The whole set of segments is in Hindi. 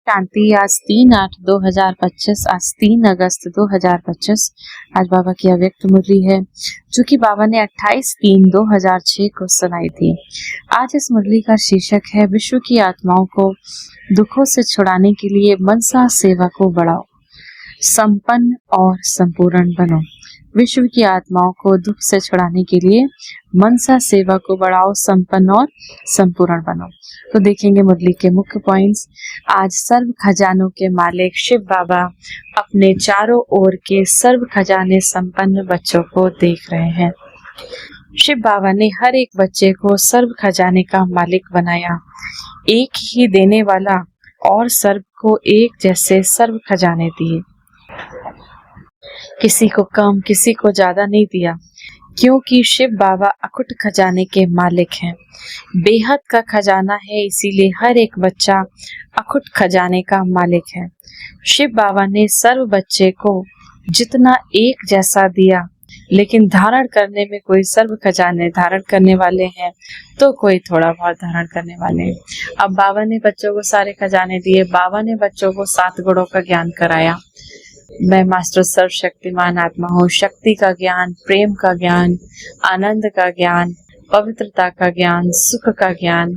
शांति। आज 3/8/2025, आज 3 अगस्त 2025। आज बाबा की अव्यक्त मुरली है जो कि बाबा ने 28/3/2006 को सुनाई थी। आज इस मुरली का शीर्षक है विश्व की आत्माओं को दुखों से छुड़ाने के लिए मनसा सेवा को बढ़ाओ, संपन्न और संपूर्ण बनो। विश्व की आत्माओं को दुख से छुड़ाने के लिए मनसा सेवा को बढ़ाओ, संपन्न और संपूर्ण बनो। तो देखेंगे मुरली के मुख्य पॉइंट्स। आज सर्व खजानों के मालिक शिव बाबा अपने चारों ओर के सर्व खजाने संपन्न बच्चों को देख रहे हैं। शिव बाबा ने हर एक बच्चे को सर्व खजाने का मालिक बनाया, एक ही देने वाला, और सर्व को एक जैसे सर्व खजाने दिए। किसी को कम किसी को ज्यादा नहीं दिया, क्योंकि शिव बाबा अकुट खजाने के मालिक हैं। बेहद का खजाना है, इसीलिए हर एक बच्चा अकुट खजाने का मालिक है। शिव बाबा ने सर्व बच्चे को जितना एक जैसा दिया, लेकिन धारण करने में कोई सर्व खजाने धारण करने वाले हैं तो कोई थोड़ा बहुत धारण करने वाले हैं। अब बाबा ने बच्चों को सारे खजाने दिए। बाबा ने बच्चों को 7 गुणों का ज्ञान कराया। मैं मास्टर सर्वशक्तिमान आत्मा हूँ। शक्ति का ज्ञान, प्रेम का ज्ञान, आनंद का ज्ञान, पवित्रता का ज्ञान, सुख का ज्ञान।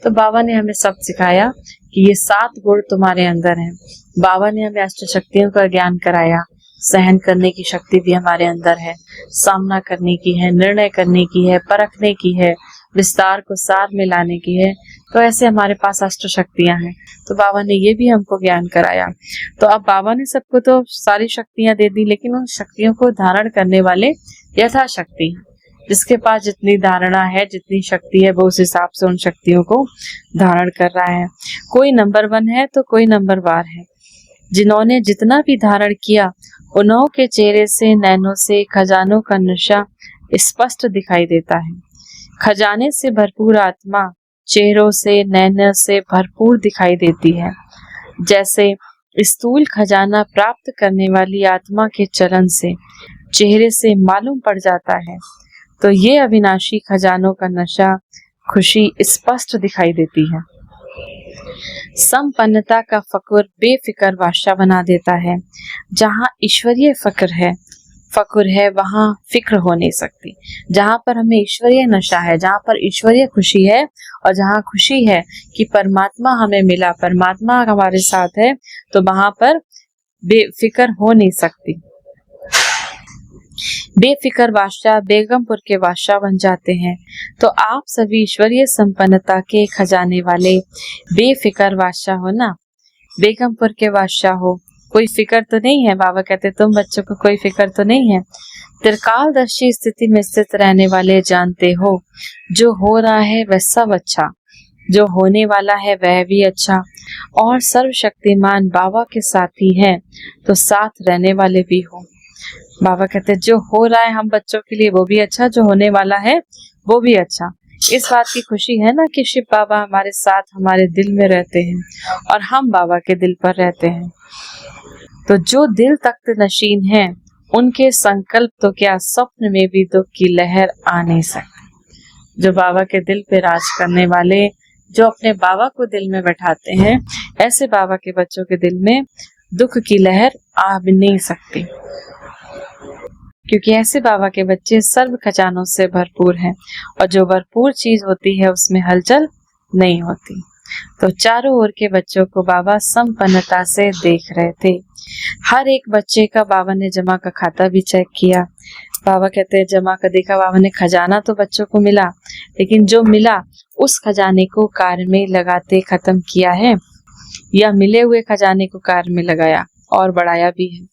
तो बाबा ने हमें सब सिखाया कि ये 7 गुण तुम्हारे अंदर हैं। बाबा ने हमें अष्ट शक्तियों का ज्ञान कराया। सहन करने की शक्ति भी हमारे अंदर है, सामना करने की है, निर्णय करने की है, परखने की है, विस्तार को सार में लाने की है। तो ऐसे हमारे पास अष्ट शक्तियां हैं। तो बाबा ने ये भी हमको ज्ञान कराया। तो अब बाबा ने सबको तो सारी शक्तियां दे दी, लेकिन उन शक्तियों को धारण करने वाले यथाशक्ति हैं। जिसके पास जितनी धारणा है, जितनी शक्ति है, वो उस हिसाब से उन शक्तियों को धारण कर रहा है। कोई नंबर 1 है तो कोई नंबर 12 है। जिन्होंने जितना भी धारण किया, उन्हों के चेहरे से, नैनों से खजानों का नशा स्पष्ट दिखाई देता है। खजाने से भरपूर आत्मा चेहरों से, नैनों से भरपूर दिखाई देती है। जैसे स्थूल खजाना प्राप्त करने वाली आत्मा के चलन से, चेहरे से मालूम पड़ जाता है, तो ये अविनाशी खजानों का नशा, खुशी स्पष्ट दिखाई देती है। संपन्नता का फकुर बेफिक्र बादशाह बना देता है। जहाँ ईश्वरीय फकुर है वहाँ फिक्र हो नहीं सकती। जहाँ पर हमें ईश्वरीय नशा है, जहाँ पर ईश्वरीय खुशी है, और जहाँ खुशी है कि परमात्मा हमें मिला, परमात्मा हमारे साथ है, तो वहाँ पर बेफिक्र हो नहीं सकती। बेफिक्र बादशाह बेगमपुर के बादशाह बन जाते हैं। तो आप सभी ईश्वरीय संपन्नता के खजाने वाले बेफिक्र बादशाह हो ना, बेगमपुर के बादशाह हो। कोई फिक्र तो नहीं है। बाबा कहते तुम बच्चों को कोई फिक्र तो नहीं है। त्रिकालदर्शी स्थिति में स्थित रहने वाले जानते हो, जो हो रहा है वह सब अच्छा, जो होने वाला है वह भी अच्छा, और सर्वशक्तिमान बाबा के साथी हैं तो साथ रहने वाले भी हो। बाबा कहते जो हो रहा है हम बच्चों के लिए वो भी अच्छा, जो होने वाला है वो भी अच्छा। इस बात की खुशी है ना कि शिव बाबा हमारे साथ हमारे दिल में रहते हैं और हम बाबा के दिल पर रहते हैं। तो जो दिल तख्त नशीन है, उनके संकल्प तो क्या स्वप्न में भी दुख की लहर आ नहीं सकती। जो बाबा के दिल पे राज करने वाले, जो अपने बाबा को दिल में बैठाते हैं, ऐसे बाबा के बच्चों के दिल में दुख की लहर आ भी नहीं सकती, क्योंकि ऐसे बाबा के बच्चे सर्व खजानों से भरपूर हैं, और जो भरपूर चीज होती है उसमें हलचल नहीं होती। तो चारों ओर के बच्चों को बाबा संपन्नता से देख रहे थे। हर एक बच्चे का बाबा ने जमा का खाता भी चेक किया। बाबा कहते हैं जमा का देखा, बाबा ने खजाना तो बच्चों को मिला, लेकिन जो मिला उस खजाने को कार्य में लगाते खत्म किया है, या मिले हुए खजाने को कार्य में लगाया और बढ़ाया भी है।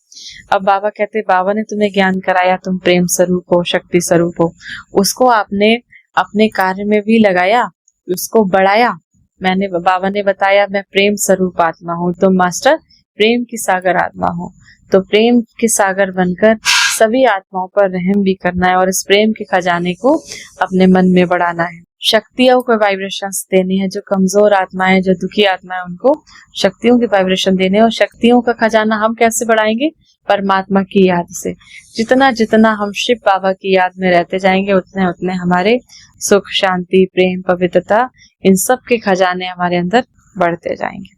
अब बाबा कहते बाबा ने तुम्हें ज्ञान कराया, तुम प्रेम स्वरूप हो, शक्ति स्वरूप हो, उसको आपने अपने कार्य में भी लगाया, उसको बढ़ाया। बाबा ने बताया मैं प्रेम स्वरूप आत्मा हूँ, तुम मास्टर प्रेम की सागर आत्मा हो। तो प्रेम के सागर बनकर सभी आत्माओं पर रहम भी करना है, और इस प्रेम के खजाने को अपने मन में बढ़ाना है। शक्तियों को वाइब्रेशन देने हैं। जो कमजोर आत्माएं, जो दुखी आत्माएं, उनको शक्तियों के वाइब्रेशन देने। और शक्तियों का खजाना हम कैसे बढ़ाएंगे? परमात्मा की याद से। जितना जितना हम शिव बाबा की याद में रहते जाएंगे, उतने उतने हमारे सुख, शांति, प्रेम, पवित्रता, इन सब के खजाने हमारे अंदर बढ़ते जाएंगे।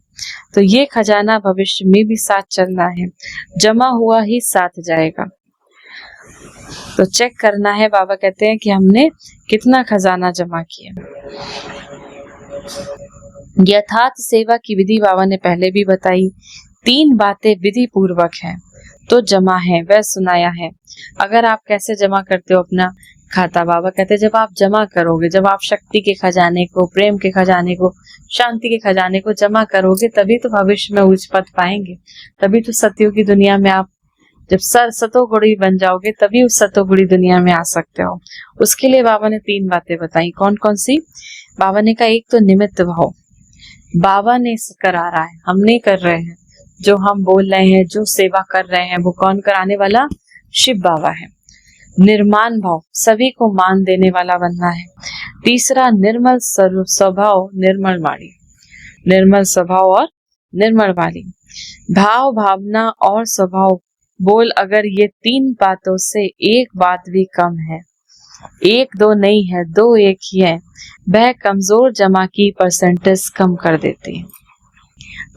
तो ये खजाना भविष्य में भी साथ चलना है, जमा हुआ ही साथ जाएगा। तो चेक करना है, बाबा कहते हैं कि हमने कितना खजाना जमा किया। यथार्थ सेवा की विधि बाबा ने पहले भी बताई। 3 बातें विधि पूर्वक है तो जमा है, वह सुनाया है। अगर आप कैसे जमा करते हो अपना खाता, बाबा कहते हैं जब आप जमा करोगे, जब आप शक्ति के खजाने को, प्रेम के खजाने को, शांति के खजाने को जमा करोगे, तभी तो भविष्य में उच्च पद पाएंगे। तभी तो सत्यों की दुनिया में आप जब सतोगुणी बन जाओगे, तभी उस सतोगुणी दुनिया में आ सकते हो। उसके लिए बाबा ने 3 बातें बताई। कौन कौन सी? बाबा ने कहा एक तो निमित्त भाव, बाबा ने करा रहा है, हम नहीं कर रहे हैं। जो हम बोल रहे हैं, जो सेवा कर रहे हैं, वो कौन कराने वाला? शिव बाबा है। निर्माण भाव, सभी को मान देने वाला बनना है। तीसरा निर्मल स्वभाव, निर्मल वाणी, निर्मल स्वभाव और निर्मल वाणी। भाव, भावना और स्वभाव बोल, अगर ये 3 बातों से एक बात भी कम है, 1-2 नहीं है, 2-1 ही है, वह कमजोर जमा की परसेंटेज कम कर देती है।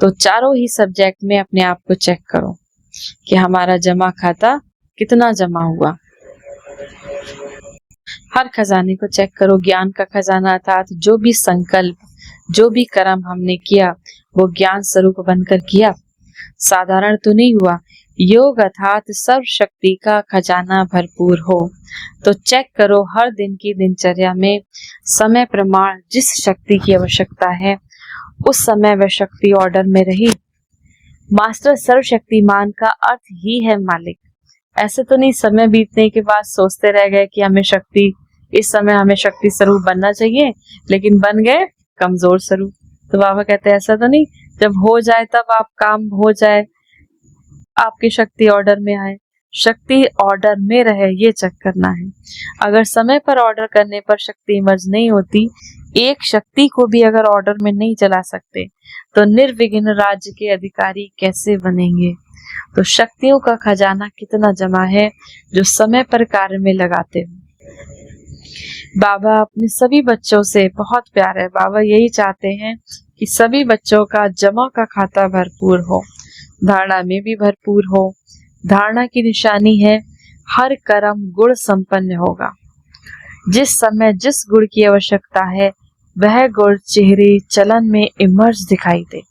तो चारों ही सब्जेक्ट में अपने आप को चेक करो कि हमारा जमा खाता कितना जमा हुआ। हर खजाने को चेक करो। ज्ञान का खजाना अर्थात जो भी संकल्प, जो भी कर्म हमने किया, वो ज्ञान स्वरूप बनकर किया, साधारण तो नहीं हुआ। योग अर्थात सर्व शक्ति का खजाना भरपूर हो। तो चेक करो हर दिन की दिनचर्या में समय प्रमाण जिस शक्ति की आवश्यकता है उस समय वह शक्ति ऑर्डर में रही। मास्टर सर्वशक्तिमान का अर्थ ही है मालिक। ऐसे तो नहीं समय बीतने के बाद सोचते रह गए कि हमें शक्ति, इस समय हमें शक्ति स्वरूप बनना चाहिए, लेकिन बन गए कमजोर स्वरूप। तो बाबा कहते हैं ऐसा तो नहीं, जब हो जाए तब आप काम हो जाए, आपकी शक्ति ऑर्डर में आए, शक्ति ऑर्डर में रहे, ये चेक करना है। अगर समय पर ऑर्डर करने पर शक्ति इमर्ज नहीं होती, एक शक्ति को भी अगर ऑर्डर में नहीं चला सकते, तो निर्विघ्न राज्य के अधिकारी कैसे बनेंगे? तो शक्तियों का खजाना कितना जमा है जो समय पर कार्य में लगाते हो। बाबा अपने सभी बच्चों से बहुत प्यार है। बाबा यही चाहते हैं कि सभी बच्चों का जमा का खाता भरपूर हो, धारणा में भी भरपूर हो। धारणा की निशानी है हर कर्म गुण संपन्न होगा। जिस समय जिस गुण की आवश्यकता है वह गुण चेहरे चलन में इमर्ज दिखाई दे।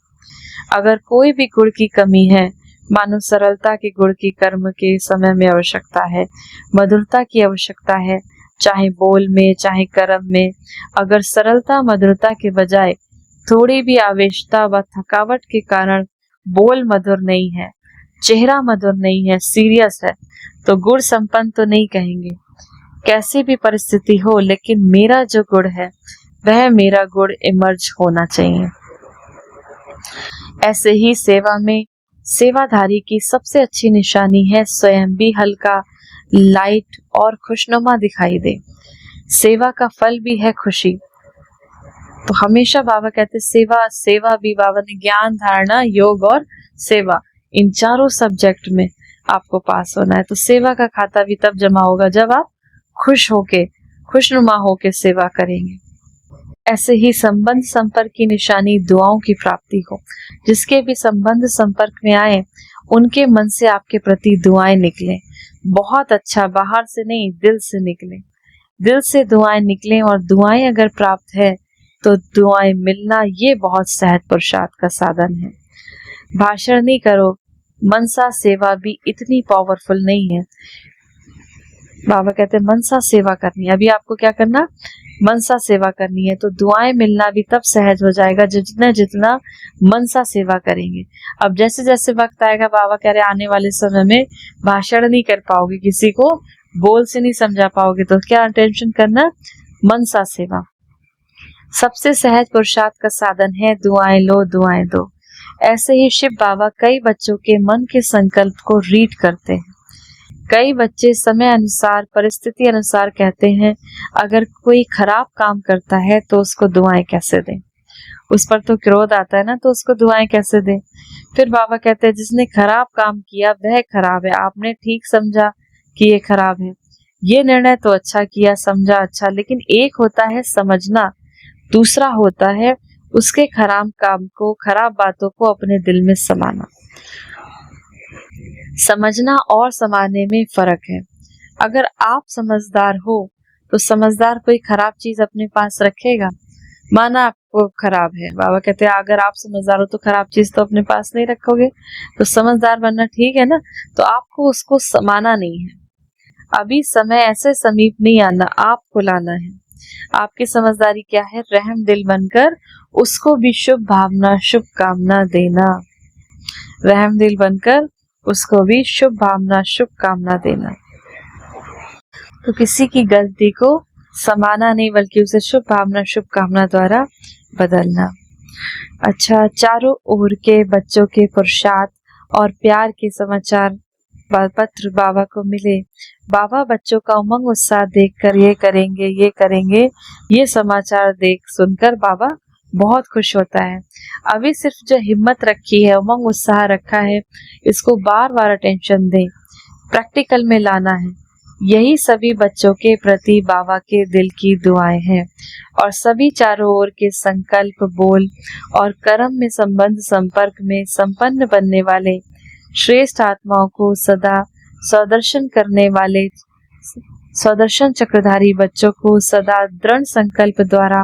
अगर कोई भी गुण की कमी है, मानो सरलता के गुण की कर्म के समय में आवश्यकता है, मधुरता की आवश्यकता है, चाहे बोल में चाहे कर्म में। अगर सरलता मधुरता के बजाय थोड़ी भी आवेशता व थकावट के कारण बोल मधुर नहीं है, चेहरा मधुर नहीं है, सीरियस है, तो गुण संपन्न तो नहीं कहेंगे। कैसी भी परिस्थिति हो, लेकिन मेरा जो गुण है वह मेरा गुण इमर्ज होना चाहिए। ऐसे ही सेवा में सेवाधारी की सबसे अच्छी निशानी है स्वयं भी हल्का, लाइट और खुशनुमा दिखाई दे। सेवा का फल भी है खुशी। तो हमेशा बाबा कहते सेवा भी, बाबा ने ज्ञान, धारणा, योग और सेवा, इन चारों सब्जेक्ट में आपको पास होना है। तो सेवा का खाता भी तब जमा होगा जब आप खुश होके, खुशनुमा होके सेवा करेंगे। ऐसे ही संबंध संपर्क की निशानी दुआओं की प्राप्ति हो। जिसके भी संबंध संपर्क में आए उनके मन से आपके प्रति दुआएं निकले। बहुत अच्छा, बाहर से नहीं, दिल से निकले। दिल से दुआएं निकले और दुआएं अगर प्राप्त है तो दुआएं मिलना ये बहुत सहज पुरुषार्थ का साधन है। भाषण नहीं करो, मनसा सेवा भी इतनी पावरफुल नहीं है। बाबा कहते हैं मनसा सेवा करनी है। अभी आपको क्या करना? मनसा सेवा करनी है। तो दुआएं मिलना भी तब सहज हो जाएगा जितना जितना मनसा सेवा करेंगे। अब जैसे जैसे वक्त आएगा, बाबा कह रहे आने वाले समय में भाषण नहीं कर पाओगे, किसी को बोल से नहीं समझा पाओगे, तो क्या टेंशन करना? मनसा सेवा सबसे सहज पुरुषार्थ का साधन है। दुआएं लो, दुआएं दो। ऐसे ही शिव बाबा कई बच्चों के मन के संकल्प को रीड करते हैं। कई बच्चे समय अनुसार, परिस्थिति अनुसार कहते हैं अगर कोई खराब काम करता है तो उसको दुआएं कैसे दें। उस पर तो क्रोध आता है ना, तो उसको दुआएं कैसे दें। फिर बाबा कहते हैं जिसने खराब काम किया वह खराब है, आपने ठीक समझा कि ये खराब है, ये निर्णय तो अच्छा किया, समझा अच्छा, लेकिन एक होता है समझना, दूसरा होता है उसके खराब काम को, खराब बातों को अपने दिल में समाना। समझना और समाने में फर्क है। अगर आप समझदार हो तो समझदार कोई खराब चीज अपने पास रखेगा? माना आपको खराब है, बाबा कहते हैं अगर आप समझदार हो तो खराब चीज तो अपने पास नहीं रखोगे। तो समझदार बनना ठीक है ना, तो आपको उसको समाना नहीं है। अभी समय ऐसे समीप नहीं आना, आपको लाना है। आपकी समझदारी क्या है? रहम दिल बनकर उसको भी शुभ भावना शुभ कामना देना। रहम दिल बनकर उसको भी शुभ भावना शुभ कामना देना। तो किसी की गलती को समाना नहीं, बल्कि उसे शुभ भावना शुभ कामना द्वारा बदलना। अच्छा, चारों ओर के बच्चों के पुरुषार्थ और प्यार के समाचार पत्र बाबा को मिले। बाबा बच्चों का उमंग उत्साह देखकर ये करेंगे, ये समाचार देख सुनकर बाबा बहुत खुश होता है। अभी सिर्फ जो हिम्मत रखी है, उमंग उत्साह रखा है, इसको बार बार अटेंशन दें, प्रैक्टिकल में लाना है। यही सभी बच्चों के प्रति बाबा के दिल की दुआएं हैं। और सभी चारों ओर के संकल्प, बोल और कर्म में संबंध संपर्क में संपन्न बनने वाले श्रेष्ठ आत्माओं को सदा स्वदर्शन करने वाले स्वदर्शन चक्रधारी बच्चों को सदा दृढ़ संकल्प द्वारा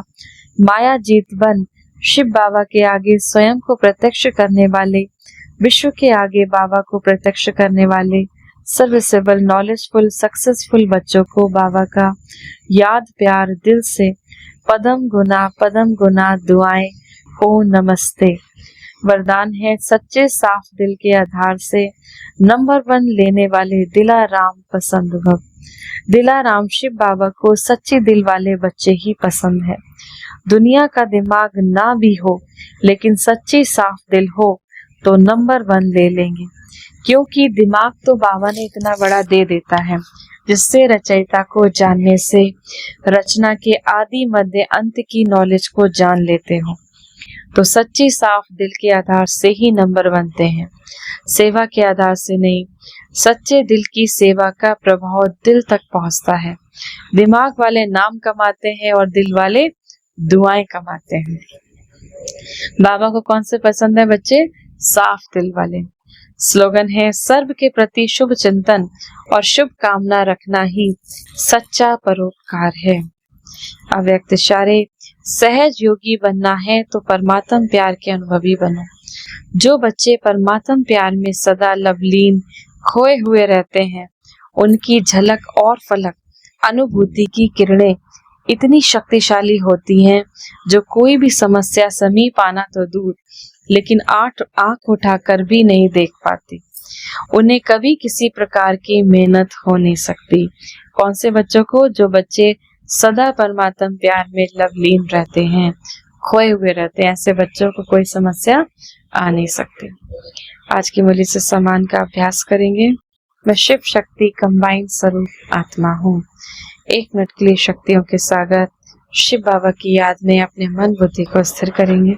माया जीत बन शिव बाबा के आगे स्वयं को प्रत्यक्ष करने वाले, विश्व के आगे बाबा को प्रत्यक्ष करने वाले सर्विसेबल, नॉलेजफुल, सक्सेसफुल बच्चों को बाबा का याद प्यार दिल से पदम गुना दुआएं ओ नमस्ते। वरदान है सच्चे साफ दिल के आधार से नंबर 1 लेने वाले दिलाराम पसंद भव। दिलाराम शिव बाबा को सच्चे दिल वाले बच्चे ही पसंद है। दुनिया का दिमाग ना भी हो, लेकिन सच्ची साफ दिल हो तो नंबर 1 ले लेंगे, क्योंकि दिमाग तो बाबा ने इतना बड़ा दे देता है जिससे रचयिता को जानने से रचना के आदि मध्य अंत की नॉलेज को जान लेते हो। तो सच्ची साफ दिल के आधार से ही नंबर बनते हैं, सेवा के आधार से नहीं। सच्चे दिल की सेवा का प्रभाव दिल तक पहुंचता है। दिमाग वाले नाम कमाते हैं और दिल वाले दुआएं कमाते हैं। बाबा को कौन से पसंद है बच्चे? साफ दिल वाले। स्लोगन है सर्व के प्रति शुभ चिंतन और शुभ कामना रखना ही सच्चा परोपकार है। अव्यक्त इशारे, सहज योगी बनना है तो परमात्म प्यार के अनुभवी बनो। जो बच्चे परमात्म प्यार में सदा लवलीन खोए हुए रहते हैं, उनकी झलक और फलक अनुभूति की किरणें इतनी शक्तिशाली होती हैं, जो कोई भी समस्या समीप आना तो दूर, लेकिन आंख उठाकर भी नहीं देख पाती। उन्हें कभी किसी प्रकार की मेहनत हो नहीं सकती। कौन से बच्चों को? जो बच्चे सदा परमात्म प्यार में लवलीन रहते हैं, खोए हुए रहते हैं, ऐसे बच्चों को कोई समस्या आ नहीं सकती। आज की मुरली से सम्मान का अभ्यास करेंगे। मैं शिव शक्ति कंबाइंड स्वरूप आत्मा हूँ। 1 मिनट के लिए शक्तियों के सागर शिव बाबा की याद में अपने मन बुद्धि को स्थिर करेंगे।